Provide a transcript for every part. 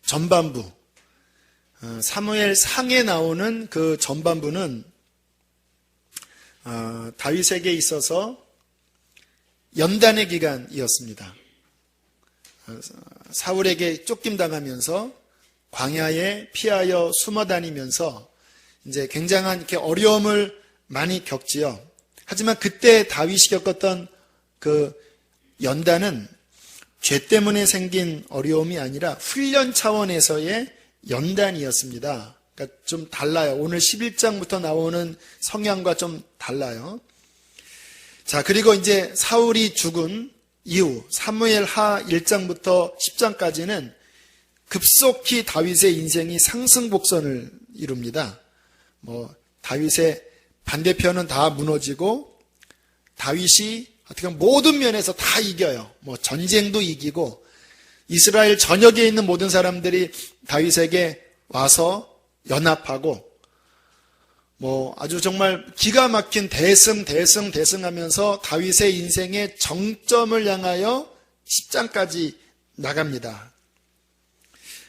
전반부, 사무엘 상에 나오는 그 전반부는 다윗에게 있어서 연단의 기간이었습니다. 사울에게 쫓김당하면서 광야에 피하여 숨어 다니면서 이제 굉장한 이렇게 어려움을 많이 겪지요. 하지만 그때 다윗이 겪었던 그 연단은 죄 때문에 생긴 어려움이 아니라 훈련 차원에서의 연단이었습니다. 그러니까 좀 달라요. 오늘 11장부터 나오는 성향과 좀 달라요. 자, 그리고 이제 사울이 죽은 이후 사무엘 하 1장부터 10장까지는 급속히 다윗의 인생이 상승복선을 이룹니다. 다윗의 반대편은 다 무너지고 다윗이 어떻게 보면 모든 면에서 다 이겨요. 전쟁도 이기고 이스라엘 전역에 있는 모든 사람들이 다윗에게 와서 연합하고 아주 정말 기가 막힌 대승하면서 다윗의 인생의 정점을 향하여 10장까지 나갑니다.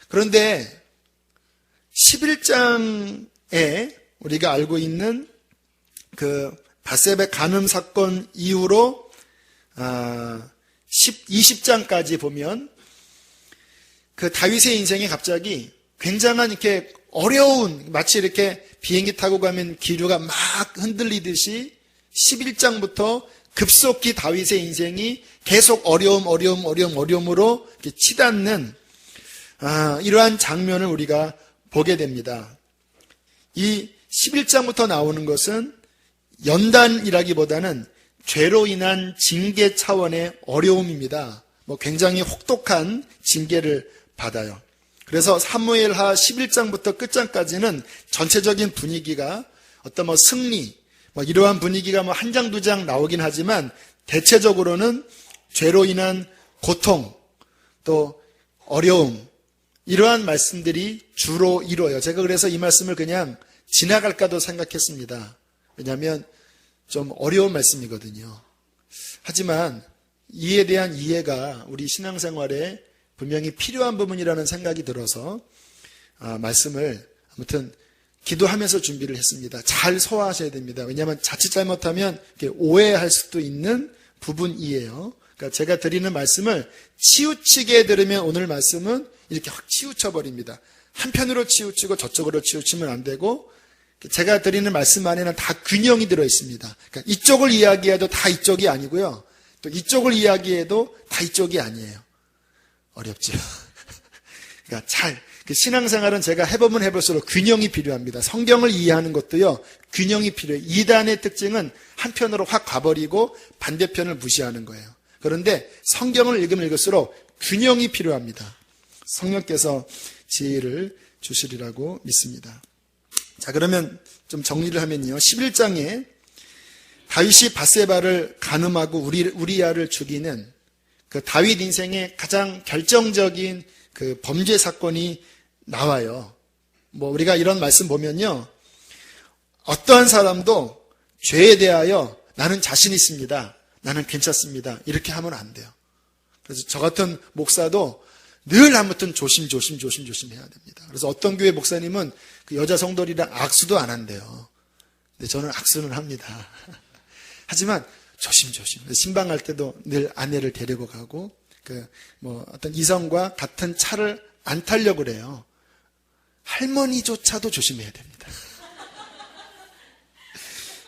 그런데 11장에 우리가 알고 있는 그 밧세바 간음 사건 이후로 20장까지 보면 그 다윗의 인생이 갑자기 굉장한 이렇게 어려운, 마치 이렇게 비행기 타고 가면 기류가 막 흔들리듯이 11장부터 급속히 다윗의 인생이 계속 어려움으로 이렇게 치닫는 이러한 장면을 우리가 보게 됩니다. 이 11장부터 나오는 것은 연단이라기보다는 죄로 인한 징계 차원의 어려움입니다. 굉장히 혹독한 징계를 받아요. 그래서 사무엘하 11장부터 끝장까지는 전체적인 분위기가 어떤 승리, 이러한 분위기가 한 장, 두 장 나오긴 하지만 대체적으로는 죄로 인한 고통, 또 어려움, 이러한 말씀들이 주로 이루어요. 제가 그래서 이 말씀을 그냥 지나갈까도 생각했습니다. 왜냐하면 좀 어려운 말씀이거든요. 하지만 이에 대한 이해가 우리 신앙생활에 분명히 필요한 부분이라는 생각이 들어서 말씀을 아무튼 기도하면서 준비를 했습니다. 잘 소화하셔야 됩니다. 왜냐하면 자칫 잘못하면 오해할 수도 있는 부분이에요. 그러니까 제가 드리는 말씀을 치우치게 들으면 오늘 말씀은 이렇게 확 치우쳐버립니다. 한편으로 치우치고 저쪽으로 치우치면 안 되고 제가 드리는 말씀 안에는 다 균형이 들어있습니다. 그러니까 이쪽을 이야기해도 다 이쪽이 아니고요. 또 이쪽을 이야기해도 다 이쪽이 아니에요. 어렵죠. 그러니까 신앙생활은 제가 해보면 해볼수록 균형이 필요합니다. 성경을 이해하는 것도요, 균형이 필요해요. 이단의 특징은 한편으로 확 가버리고 반대편을 무시하는 거예요. 그런데 성경을 읽으면 읽을수록 균형이 필요합니다. 성령께서 지혜를 주시리라고 믿습니다. 자, 그러면 좀 정리를 하면요. 11장에 다윗이 밧세바를 간음하고 우리야를 죽이는 그 다윗 인생의 가장 결정적인 그 범죄 사건이 나와요. 우리가 이런 말씀 보면요. 어떠한 사람도 죄에 대하여 나는 자신 있습니다. 나는 괜찮습니다. 이렇게 하면 안 돼요. 그래서 저 같은 목사도 늘 아무튼 조심해야 됩니다. 그래서 어떤 교회 목사님은 그 여자 성도들이랑 악수도 안 한대요. 근데 저는 악수는 합니다. 하지만 조심. 신방 갈 때도 늘 아내를 데리고 가고, 어떤 이성과 같은 차를 안 타려고 그래요. 할머니조차도 조심해야 됩니다.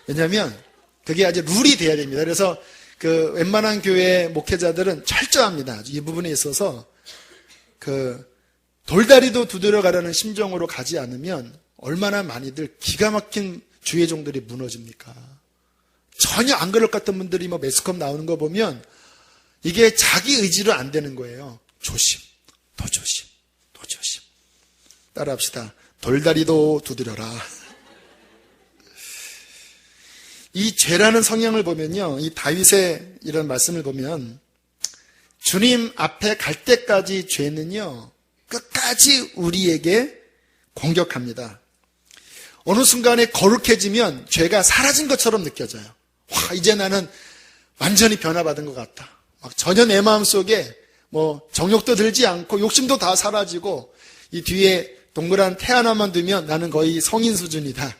왜냐하면 그게 아주 룰이 돼야 됩니다. 그래서 웬만한 교회 목회자들은 철저합니다. 이 부분에 있어서 돌다리도 두드려 가라는 심정으로 가지 않으면 얼마나 많이들 기가 막힌 주의종들이 무너집니까? 전혀 안 그럴 것 같은 분들이 매스컴 나오는 거 보면 이게 자기 의지로 안 되는 거예요. 더 조심. 따라합시다. 돌다리도 두드려라. 이 죄라는 성향을 보면요. 이 다윗의 이런 말씀을 보면 주님 앞에 갈 때까지 죄는요. 끝까지 우리에게 공격합니다. 어느 순간에 거룩해지면 죄가 사라진 것처럼 느껴져요. 와, 이제 나는 완전히 변화받은 것 같다. 전혀 내 마음속에 정욕도 들지 않고 욕심도 다 사라지고 이 뒤에 동그란 태 하나만 두면 나는 거의 성인 수준이다.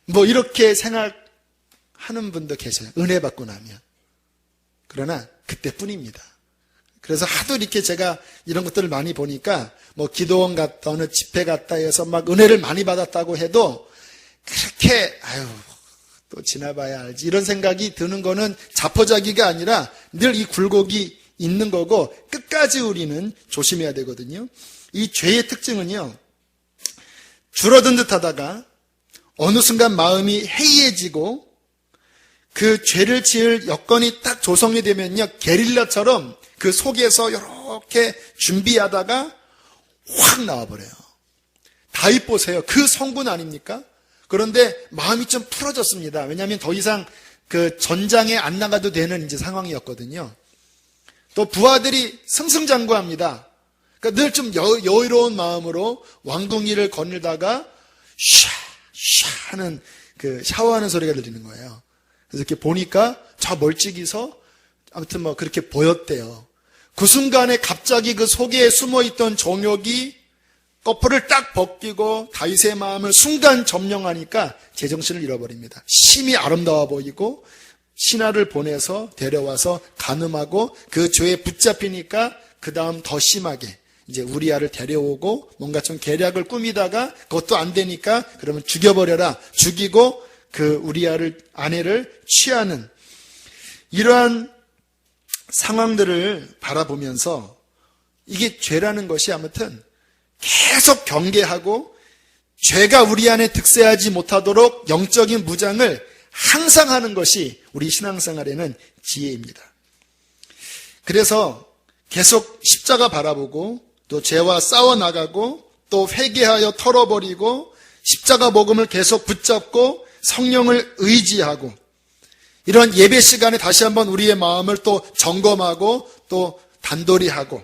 뭐 이렇게 생각하는 분도 계셔요. 은혜 받고 나면. 그러나 그때뿐입니다. 그래서 하도 이렇게 제가 이런 것들을 많이 보니까 뭐 기도원 갔다 어느 집회 갔다 해서 막 은혜를 많이 받았다고 해도 그렇게 또 지나봐야 알지 이런 생각이 드는 거는 자포자기가 아니라 늘 이 굴곡이 있는 거고 끝까지 우리는 조심해야 되거든요. 이 죄의 특징은요, 줄어든 듯 하다가 어느 순간 마음이 해이해지고 그 죄를 지을 여건이 딱 조성이 되면요, 게릴라처럼 그 속에서 이렇게 준비하다가 확 나와버려요. 다윗 보세요. 그 성군 아닙니까? 그런데 마음이 좀 풀어졌습니다. 왜냐하면 더 이상 그 전장에 안 나가도 되는 이제 상황이었거든요. 또 부하들이 승승장구합니다. 그러니까 늘 좀 여유로운 마음으로 왕궁이를 거닐다가 샤 하는 그 샤워하는 소리가 들리는 거예요. 그래서 이렇게 보니까 저 멀찍이서 아무튼 뭐 그렇게 보였대요. 그 순간에 갑자기 그 속에 숨어있던 정욕이 거풀을 딱 벗기고 다윗의 마음을 순간 점령하니까 제정신을 잃어버립니다. 심히 아름다워 보이고 신하를 보내서 데려와서 간음하고 그 죄에 붙잡히니까 그 다음 더 심하게 이제 우리아를 데려오고 뭔가 좀 계략을 꾸미다가 그것도 안 되니까 그러면 죽여버려라. 죽이고 그 우리아를 아내를 취하는 이러한 상황들을 바라보면서 이게 죄라는 것이 아무튼 계속 경계하고 죄가 우리 안에 득세하지 못하도록 영적인 무장을 항상 하는 것이 우리 신앙생활에는 지혜입니다. 그래서 계속 십자가 바라보고 또 죄와 싸워나가고 또 회개하여 털어버리고 십자가 복음을 계속 붙잡고 성령을 의지하고 이런 예배 시간에 다시 한번 우리의 마음을 또 점검하고 또 단돌이 하고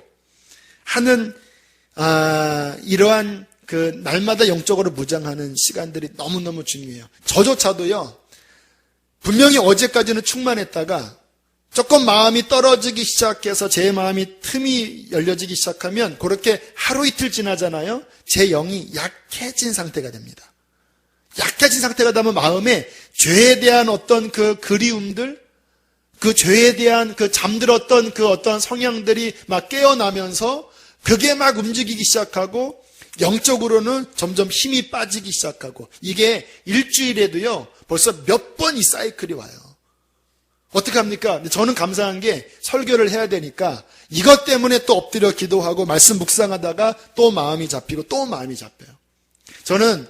하는 이러한 그 날마다 영적으로 무장하는 시간들이 너무너무 중요해요. 저조차도요, 분명히 어제까지는 충만했다가 조금 마음이 떨어지기 시작해서 제 마음이 틈이 열려지기 시작하면 그렇게 하루 이틀 지나잖아요. 제 영이 약해진 상태가 됩니다. 약해진 상태가 되면 마음에 죄에 대한 어떤 그 그리움들, 그 죄에 대한 그 잠들었던 그 어떤 성향들이 막 깨어나면서 그게 막 움직이기 시작하고 영적으로는 점점 힘이 빠지기 시작하고 이게 일주일에도요 벌써 몇 번 이 사이클이 와요. 어떻게 합니까? 저는 감사한 게 설교를 해야 되니까 이것 때문에 또 엎드려 기도하고 말씀 묵상하다가 또 마음이 잡히고 또 마음이 잡혀요. 저는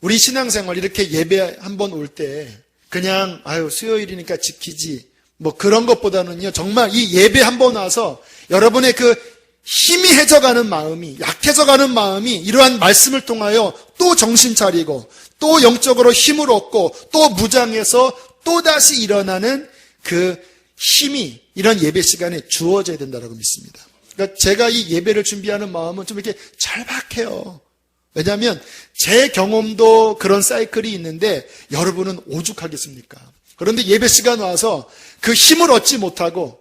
우리 신앙생활 이렇게 예배 한번 올 때 그냥 수요일이니까 지키지 뭐 그런 것보다는요 정말 이 예배 한번 와서 여러분의 그 힘이 해져가는 마음이 약해져가는 마음이 이러한 말씀을 통하여 또 정신 차리고 또 영적으로 힘을 얻고 또 무장해서 또다시 일어나는 그 힘이 이런 예배 시간에 주어져야 된다고 믿습니다. 그러니까 제가 이 예배를 준비하는 마음은 좀 이렇게 절박해요. 왜냐하면 제 경험도 그런 사이클이 있는데 여러분은 오죽하겠습니까? 그런데 예배 시간 와서 그 힘을 얻지 못하고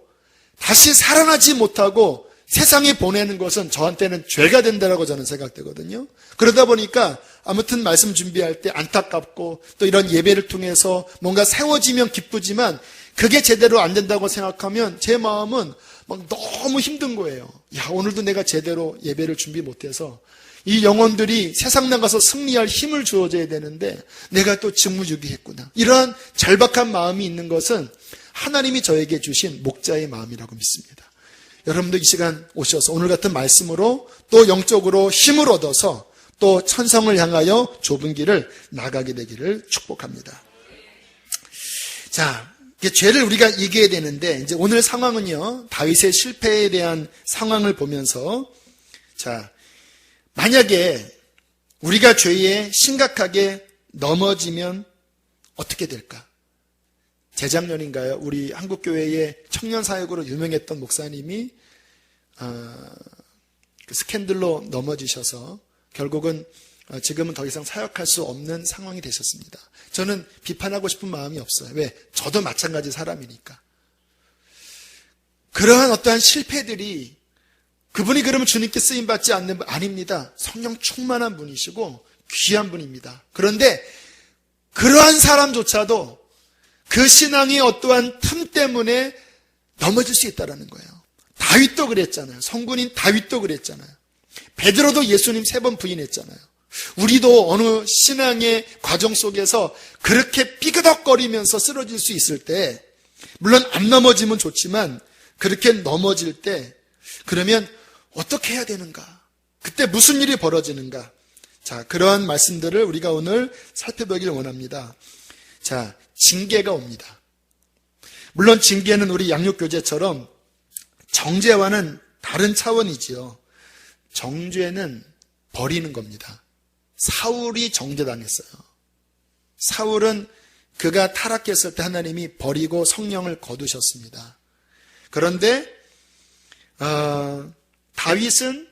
다시 살아나지 못하고 세상에 보내는 것은 저한테는 죄가 된다라고 저는 생각되거든요. 그러다 보니까 아무튼 말씀 준비할 때 안타깝고 또 이런 예배를 통해서 뭔가 세워지면 기쁘지만 그게 제대로 안 된다고 생각하면 제 마음은 막 너무 힘든 거예요. 오늘도 내가 제대로 예배를 준비 못해서 이 영혼들이 세상 나가서 승리할 힘을 주어져야 되는데 내가 또 직무유기했구나. 이러한 절박한 마음이 있는 것은 하나님이 저에게 주신 목자의 마음이라고 믿습니다. 여러분도 이 시간 오셔서 오늘 같은 말씀으로 또 영적으로 힘을 얻어서 또 천성을 향하여 좁은 길을 나가게 되기를 축복합니다. 자, 죄를 우리가 이겨야 되는데 이제 오늘 상황은요 다윗의 실패에 대한 상황을 보면서 자 만약에 우리가 죄에 심각하게 넘어지면 어떻게 될까? 재작년인가요? 우리 한국교회의 청년사역으로 유명했던 목사님이 그 스캔들로 넘어지셔서 결국은 지금은 더 이상 사역할 수 없는 상황이 되셨습니다. 저는 비판하고 싶은 마음이 없어요. 왜? 저도 마찬가지 사람이니까. 그러한 어떠한 실패들이 그분이 그러면 주님께 쓰임받지 않는 분 아닙니다. 성령 충만한 분이시고 귀한 분입니다. 그런데 그러한 사람조차도 그 신앙이 어떠한 틈 때문에 넘어질 수 있다는 거예요. 다윗도 그랬잖아요. 성군인 다윗도 그랬잖아요. 베드로도 예수님 3번 부인했잖아요. 우리도 어느 신앙의 과정 속에서 그렇게 삐그덕거리면서 쓰러질 수 있을 때, 물론 안 넘어지면 좋지만 그렇게 넘어질 때 그러면 어떻게 해야 되는가? 그때 무슨 일이 벌어지는가? 자, 그러한 말씀들을 우리가 오늘 살펴보길 원합니다. 자, 징계가 옵니다. 물론 징계는 우리 양육교재처럼 정죄와는 다른 차원이지요. 정죄는 버리는 겁니다. 사울이 정죄당했어요. 사울은 그가 타락했을 때 하나님이 버리고 성령을 거두셨습니다. 그런데 다윗은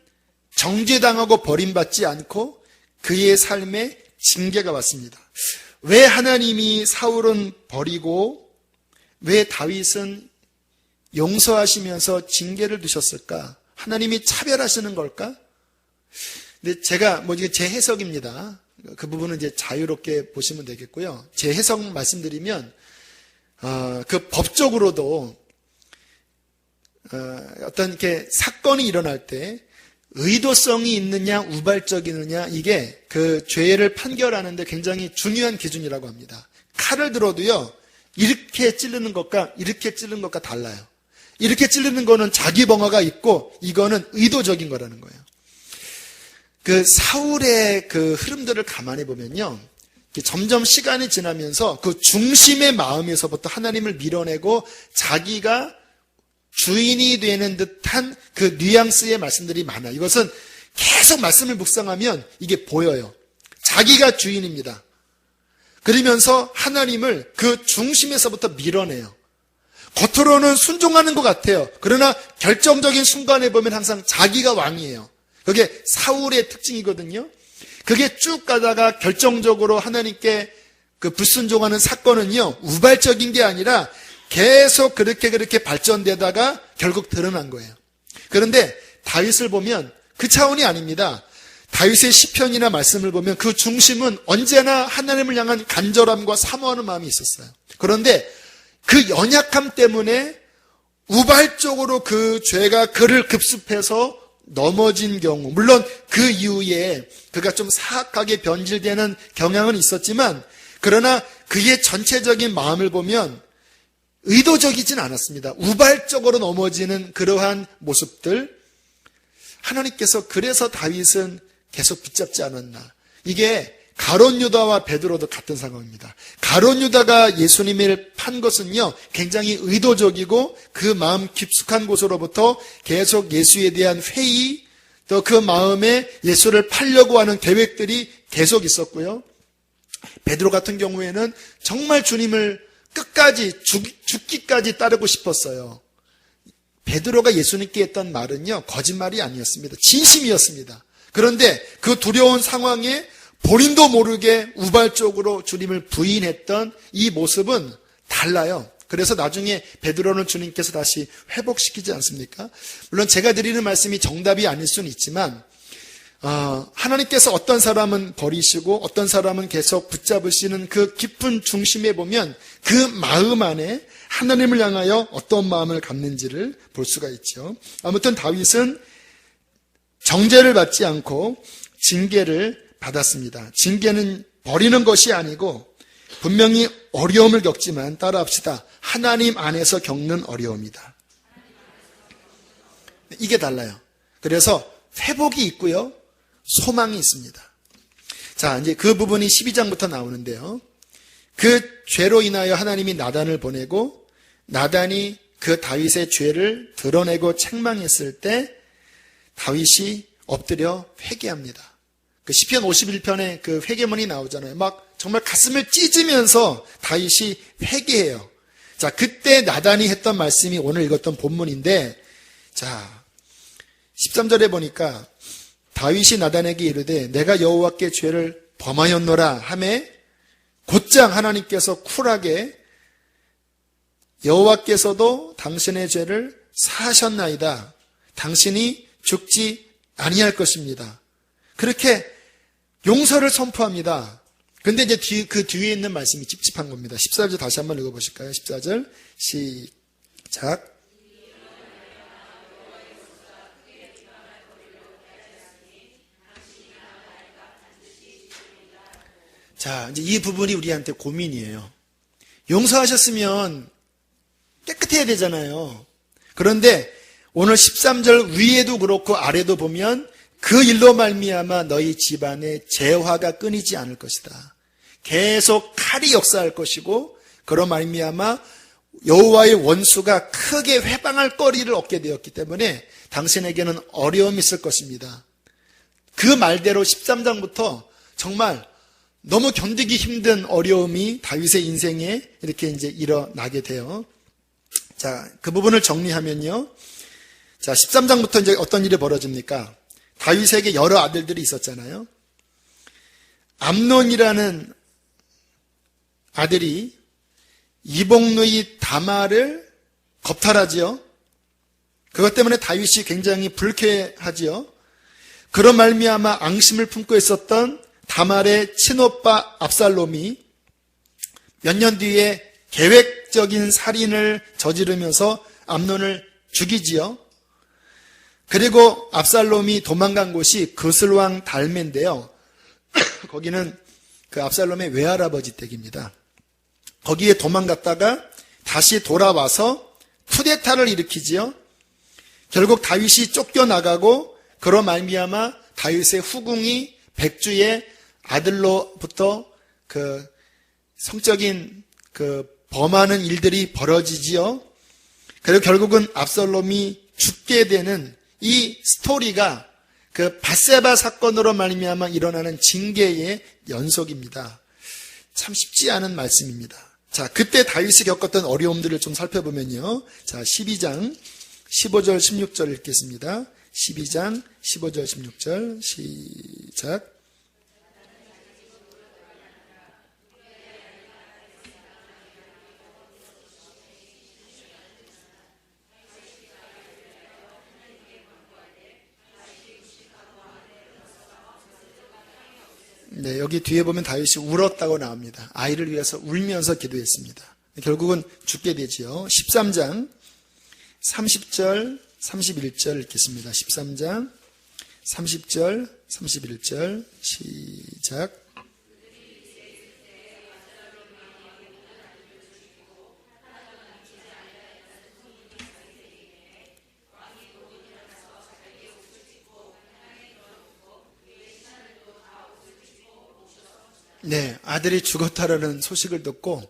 정죄당하고 버림받지 않고 그의 삶에 징계가 왔습니다. 왜 하나님이 사울은 버리고 왜 다윗은 용서하시면서 징계를 두셨을까? 하나님이 차별하시는 걸까? 근데 제가 이게 제 해석입니다. 그 부분은 이제 자유롭게 보시면 되겠고요. 제 해석 말씀드리면 그 법적으로도 어떤 이렇게 사건이 일어날 때 의도성이 있느냐 우발적이느냐 이게 그 죄를 판결하는데 굉장히 중요한 기준이라고 합니다. 칼을 들어도요 이렇게 찌르는 것과 이렇게 찌르는 것과 달라요. 이렇게 찌르는 거는 자기 방어가 있고 이거는 의도적인 거라는 거예요. 그 사울의 그 흐름들을 가만히 보면요, 점점 시간이 지나면서 그 중심의 마음에서부터 하나님을 밀어내고 자기가 주인이 되는 듯한 그 뉘앙스의 말씀들이 많아요. 이것은 계속 말씀을 묵상하면 이게 보여요. 자기가 주인입니다. 그러면서 하나님을 그 중심에서부터 밀어내요. 겉으로는 순종하는 것 같아요. 그러나 결정적인 순간에 보면 항상 자기가 왕이에요. 그게 사울의 특징이거든요. 그게 쭉 가다가 결정적으로 하나님께 그 불순종하는 사건은요, 우발적인 게 아니라 계속 그렇게 발전되다가 결국 드러난 거예요. 그런데 다윗을 보면 그 차원이 아닙니다. 다윗의 시편이나 말씀을 보면 그 중심은 언제나 하나님을 향한 간절함과 사모하는 마음이 있었어요. 그런데 그 연약함 때문에 우발적으로 그 죄가 그를 급습해서 넘어진 경우, 물론 그 이후에 그가 좀 사악하게 변질되는 경향은 있었지만, 그러나 그의 전체적인 마음을 보면 의도적이진 않았습니다. 우발적으로 넘어지는 그러한 모습들, 하나님께서 그래서 다윗은 계속 붙잡지 않았나. 이게 가룟 유다와 베드로도 같은 상황입니다. 가룟 유다가 예수님을 판 것은요, 굉장히 의도적이고 그 마음 깊숙한 곳으로부터 계속 예수에 대한 회의, 또 그 마음에 예수를 팔려고 하는 계획들이 계속 있었고요. 베드로 같은 경우에는 정말 주님을 끝까지 죽기까지 따르고 싶었어요. 베드로가 예수님께 했던 말은요, 거짓말이 아니었습니다. 진심이었습니다. 그런데 그 두려운 상황에 본인도 모르게 우발적으로 주님을 부인했던 이 모습은 달라요. 그래서 나중에 베드로는 주님께서 다시 회복시키지 않습니까? 물론 제가 드리는 말씀이 정답이 아닐 수는 있지만 하나님께서 어떤 사람은 버리시고 어떤 사람은 계속 붙잡으시는 그 깊은 중심에 보면 그 마음 안에 하나님을 향하여 어떤 마음을 갖는지를 볼 수가 있죠. 아무튼 다윗은 정죄를 받지 않고 징계를 받았습니다. 징계는 버리는 것이 아니고 분명히 어려움을 겪지만, 따라합시다, 하나님 안에서 겪는 어려움이다. 이게 달라요. 그래서 회복이 있고요, 소망이 있습니다. 자, 이제 그 부분이 12장부터 나오는데요. 그 죄로 인하여 하나님이 나단을 보내고 나단이 그 다윗의 죄를 드러내고 책망했을 때 다윗이 엎드려 회개합니다. 그 시편 51편에 그 회개문이 나오잖아요. 막 정말 가슴을 찢으면서 다윗이 회개해요. 자, 그때 나단이 했던 말씀이 오늘 읽었던 본문인데, 자, 13절에 보니까 다윗이 나단에게 이르되 내가 여호와께 죄를 범하였노라 하매 곧장 하나님께서 쿨하게 여호와께서도 당신의 죄를 사하셨나이다. 당신이 죽지 아니할 것입니다. 그렇게 용서를 선포합니다. 근데 이제 그 뒤에 있는 말씀이 찝찝한 겁니다. 14절 다시 한번 읽어보실까요? 14절 시작. 자, 이제 이 부분이 우리한테 고민이에요. 용서하셨으면 깨끗해야 되잖아요. 그런데 오늘 13절 위에도 그렇고 아래도 보면 그 일로 말미암아 너희 집안에 재화가 끊이지 않을 것이다. 계속 칼이 역사할 것이고 그로 말미암아 여호와의 원수가 크게 회방할 거리를 얻게 되었기 때문에 당신에게는 어려움이 있을 것입니다. 그 말대로 13장부터 정말 너무 견디기 힘든 어려움이 다윗의 인생에 이렇게 이제 일어나게 돼요. 자, 그 부분을 정리하면요. 자, 13장부터 이제 어떤 일이 벌어집니까? 다윗에게 여러 아들들이 있었잖아요. 암논이라는 아들이 이복누이 다말을 겁탈하지요. 그것 때문에 다윗이 굉장히 불쾌하지요. 그런 말미암아 앙심을 품고 있었던 다말의 친오빠 압살롬이 몇 년 뒤에 계획적인 살인을 저지르면서 암논을 죽이지요. 그리고 압살롬이 도망간 곳이 그슬왕 달메인데요. 거기는 그 압살롬의 외할아버지 댁입니다. 거기에 도망갔다가 다시 돌아와서 쿠데타를 일으키지요. 결국 다윗이 쫓겨나가고 그로 말미암아 다윗의 후궁이 백주의 아들로부터 그 성적인 그 범하는 일들이 벌어지지요. 그리고 결국은 압살롬이 죽게 되는 이 스토리가 그 밧세바 사건으로 말미암아 일어나는 징계의 연속입니다. 참 쉽지 않은 말씀입니다. 자, 그때 다윗이 겪었던 어려움들을 좀 살펴보면요. 자, 12장 15절 16절 읽겠습니다. 12장 15절 16절 시작. 네, 여기 뒤에 보면 다윗이 울었다고 나옵니다. 아이를 위해서 울면서 기도했습니다. 결국은 죽게 되지요. 13장 30절 31절 읽겠습니다. 13장 30절 31절 시작. 네, 아들이 죽었다라는 소식을 듣고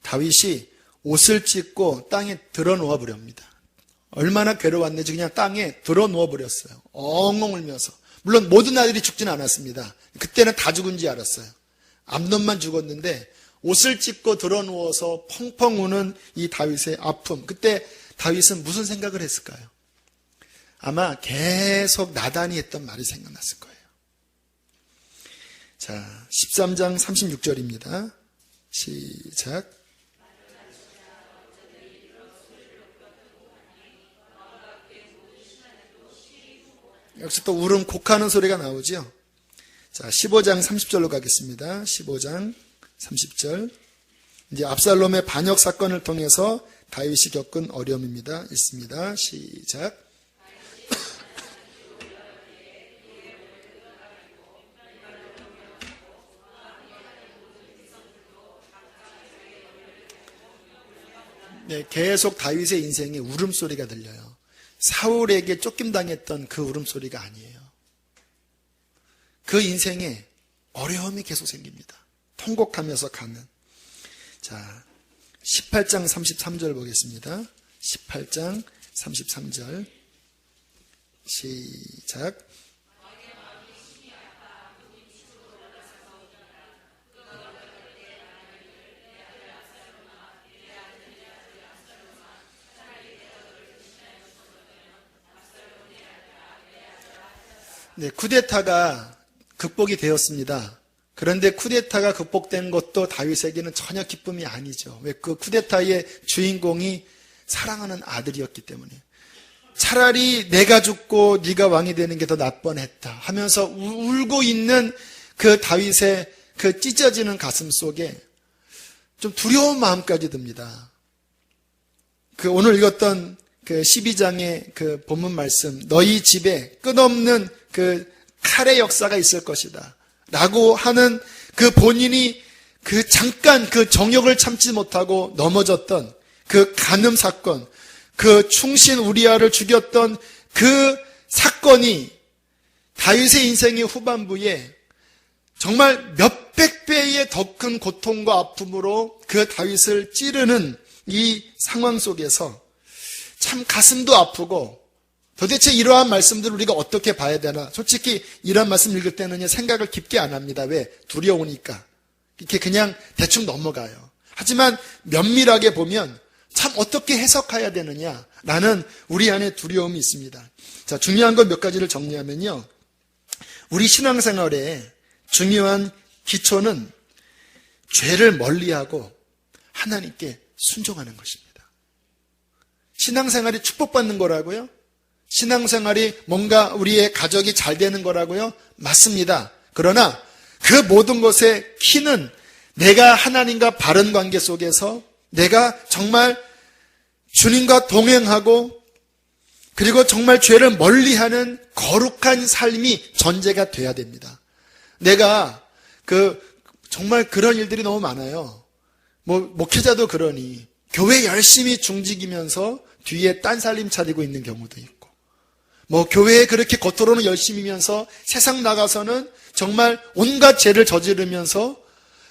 다윗이 옷을 찢고 땅에 들어 누워 버립니다. 얼마나 괴로웠는지 그냥 땅에 들어 누워 버렸어요. 엉엉 울면서. 물론 모든 아들이 죽지는 않았습니다. 그때는 다 죽은 줄 알았어요. 암논만 죽었는데 옷을 찢고 들어 누워서 펑펑 우는 이 다윗의 아픔. 그때 다윗은 무슨 생각을 했을까요? 아마 계속 나단이 했던 말이 생각났을 거예요. 자, 13장 36절입니다. 시작. 역시 또 울음 곡하는 소리가 나오죠. 자, 15장 30절로 가겠습니다. 15장 30절. 이제 압살롬의 반역 사건을 통해서 다윗이 겪은 어려움입니다. 있습니다. 시작. 네, 계속 다윗의 인생에 울음소리가 들려요. 사울에게 쫓김당했던 그 울음소리가 아니에요. 그 인생에 어려움이 계속 생깁니다. 통곡하면서 가는. 자, 18장 33절 보겠습니다. 18장 33절 시작. 네, 쿠데타가 극복이 되었습니다. 그런데 쿠데타가 극복된 것도 다윗에게는 전혀 기쁨이 아니죠. 왜? 그 쿠데타의 주인공이 사랑하는 아들이었기 때문에. 차라리 내가 죽고 네가 왕이 되는 게 더 나뻔했다 하면서 울고 있는 그 다윗의 그 찢어지는 가슴 속에 좀 두려운 마음까지 듭니다. 그 오늘 읽었던 그 12장의 그 본문 말씀, 너희 집에 끝없는 그 칼의 역사가 있을 것이다 라고 하는 그 본인이 그 잠깐 그 정욕을 참지 못하고 넘어졌던 그 간음 사건, 그 충신 우리아를 죽였던 그 사건이 다윗의 인생의 후반부에 정말 몇백 배의 더 큰 고통과 아픔으로 그 다윗을 찌르는 이 상황 속에서 참 가슴도 아프고 도대체 이러한 말씀들을 우리가 어떻게 봐야 되나. 솔직히 이런 말씀 읽을 때는 생각을 깊게 안 합니다. 왜? 두려우니까. 이렇게 그냥 대충 넘어가요. 하지만 면밀하게 보면 참 어떻게 해석해야 되느냐라는 우리 안에 두려움이 있습니다. 자, 중요한 것 몇 가지를 정리하면요. 우리 신앙생활에 중요한 기초는 죄를 멀리하고 하나님께 순종하는 것입니다. 신앙생활이 축복받는 거라고요? 신앙생활이 뭔가 우리의 가족이 잘 되는 거라고요? 맞습니다. 그러나 그 모든 것의 키는 내가 하나님과 바른 관계 속에서 내가 정말 주님과 동행하고 그리고 정말 죄를 멀리하는 거룩한 삶이 전제가 돼야 됩니다. 내가 정말 그런 일들이 너무 많아요. 목회자도 그러니 교회 열심히 중직이면서 뒤에 딴 살림 차리고 있는 경우도 있고 교회에 그렇게 겉으로는 열심히면서 세상 나가서는 정말 온갖 죄를 저지르면서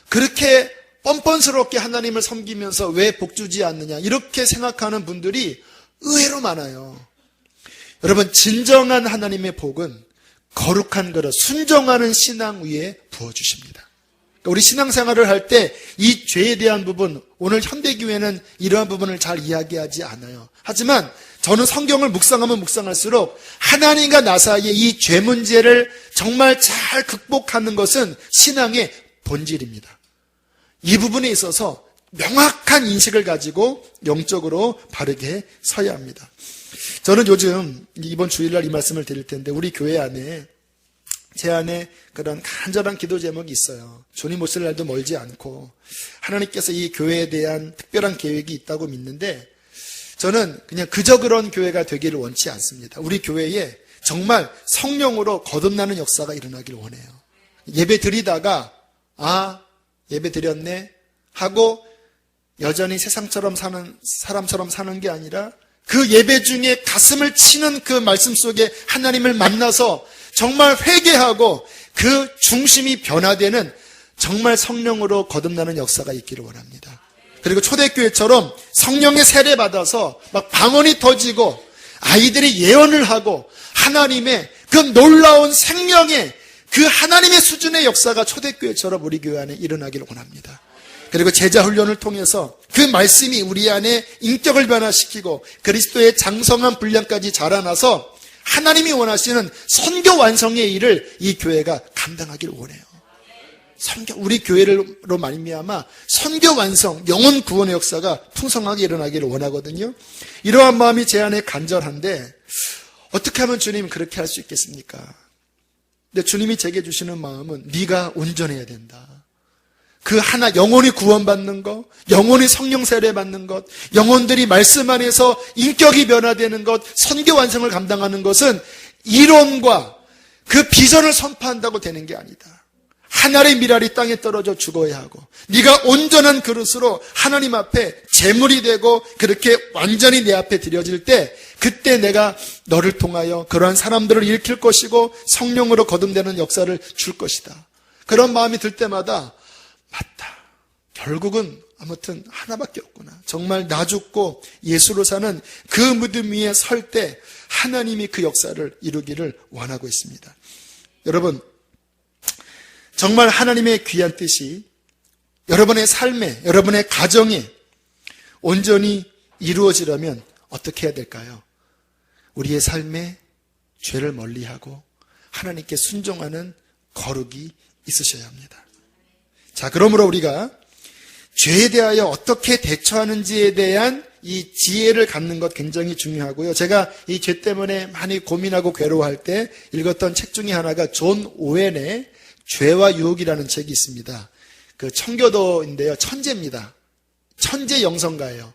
그렇게 뻔뻔스럽게 하나님을 섬기면서 왜 복 주지 않느냐 이렇게 생각하는 분들이 의외로 많아요. 여러분, 진정한 하나님의 복은 거룩한 그릇, 순종하는 신앙 위에 부어주십니다. 우리 신앙생활을 할 때 이 죄에 대한 부분, 오늘 현대교회는 이러한 부분을 잘 이야기하지 않아요. 하지만 저는 성경을 묵상하면 묵상할수록 하나님과 나 사이의 이 죄 문제를 정말 잘 극복하는 것은 신앙의 본질입니다. 이 부분에 있어서 명확한 인식을 가지고 영적으로 바르게 서야 합니다. 저는 요즘 이번 주일날 이 말씀을 드릴 텐데 우리 교회 안에 제 안에 그런 간절한 기도 제목이 있어요. 주님 오실 날도 멀지 않고 하나님께서 이 교회에 대한 특별한 계획이 있다고 믿는데 저는 그냥 그저 그런 교회가 되기를 원치 않습니다. 우리 교회에 정말 성령으로 거듭나는 역사가 일어나길 원해요. 예배 드리다가 예배 드렸네 하고 여전히 세상처럼 사는 사람처럼 사는 게 아니라 그 예배 중에 가슴을 치는 그 말씀 속에 하나님을 만나서 정말 회개하고 그 중심이 변화되는 정말 성령으로 거듭나는 역사가 있기를 원합니다. 그리고 초대교회처럼 성령의 세례 받아서 막 방언이 터지고 아이들이 예언을 하고 하나님의 그 놀라운 생명의 그 하나님의 수준의 역사가 초대교회처럼 우리 교회 안에 일어나기를 원합니다. 그리고 제자 훈련을 통해서 그 말씀이 우리 안에 인격을 변화시키고 그리스도의 장성한 분량까지 자라나서 하나님이 원하시는 선교 완성의 일을 이 교회가 감당하기를 원해요. 우리 교회로 말미암아 선교 완성, 영혼 구원의 역사가 풍성하게 일어나기를 원하거든요. 이러한 마음이 제 안에 간절한데 어떻게 하면 주님 그렇게 할 수 있겠습니까? 근데 주님이 제게 주시는 마음은 네가 온전해야 된다. 그 하나 영혼이 구원받는 것, 영혼이 성령 세례 받는 것, 영혼들이 말씀 안에서 인격이 변화되는 것, 선교 완성을 감당하는 것은 이론과 그 비전을 선포한다고 되는 게 아니다. 하늘의 미랄이 땅에 떨어져 죽어야 하고 네가 온전한 그릇으로 하나님 앞에 제물이 되고 그렇게 완전히 내 앞에 드려질 때 그때 내가 너를 통하여 그러한 사람들을 일으킬 것이고 성령으로 거듭되는 역사를 줄 것이다. 그런 마음이 들 때마다 맞다. 결국은 아무튼 하나밖에 없구나. 정말 나 죽고 예수로 사는 그 무덤 위에 설 때 하나님이 그 역사를 이루기를 원하고 있습니다. 여러분, 정말 하나님의 귀한 뜻이 여러분의 삶에, 여러분의 가정에 온전히 이루어지려면 어떻게 해야 될까요? 우리의 삶에 죄를 멀리하고 하나님께 순종하는 거룩이 있으셔야 합니다. 자, 그러므로 우리가 죄에 대하여 어떻게 대처하는지에 대한 이 지혜를 갖는 것 굉장히 중요하고요. 제가 이 죄 때문에 많이 고민하고 괴로워할 때 읽었던 책 중에 하나가 존 오웬의 죄와 유혹이라는 책이 있습니다. 그 청교도인데요. 천재입니다. 천재 영성가예요.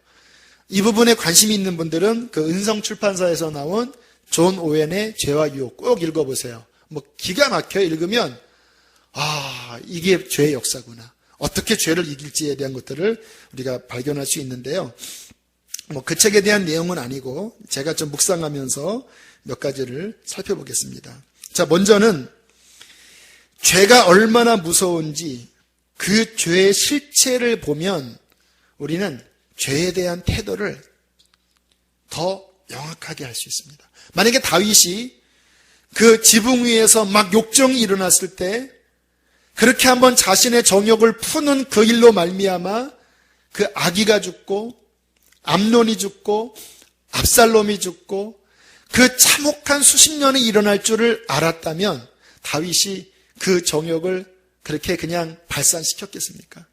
이 부분에 관심이 있는 분들은 그 은성 출판사에서 나온 존 오웬의 죄와 유혹 꼭 읽어보세요. 뭐 기가 막혀 읽으면 이게 죄의 역사구나. 어떻게 죄를 이길지에 대한 것들을 우리가 발견할 수 있는데요. 뭐 그 책에 대한 내용은 아니고 제가 좀 묵상하면서 몇 가지를 살펴보겠습니다. 자, 먼저는 죄가 얼마나 무서운지 그 죄의 실체를 보면 우리는 죄에 대한 태도를 더 명확하게 할 수 있습니다. 만약에 다윗이 그 지붕 위에서 막 욕정이 일어났을 때 그렇게 한번 자신의 정욕을 푸는 그 일로 말미암아 그 아기가 죽고 암논이 죽고 압살롬이 죽고 그 참혹한 수십 년이 일어날 줄을 알았다면 다윗이 그 정욕을 그렇게 그냥 발산시켰겠습니까?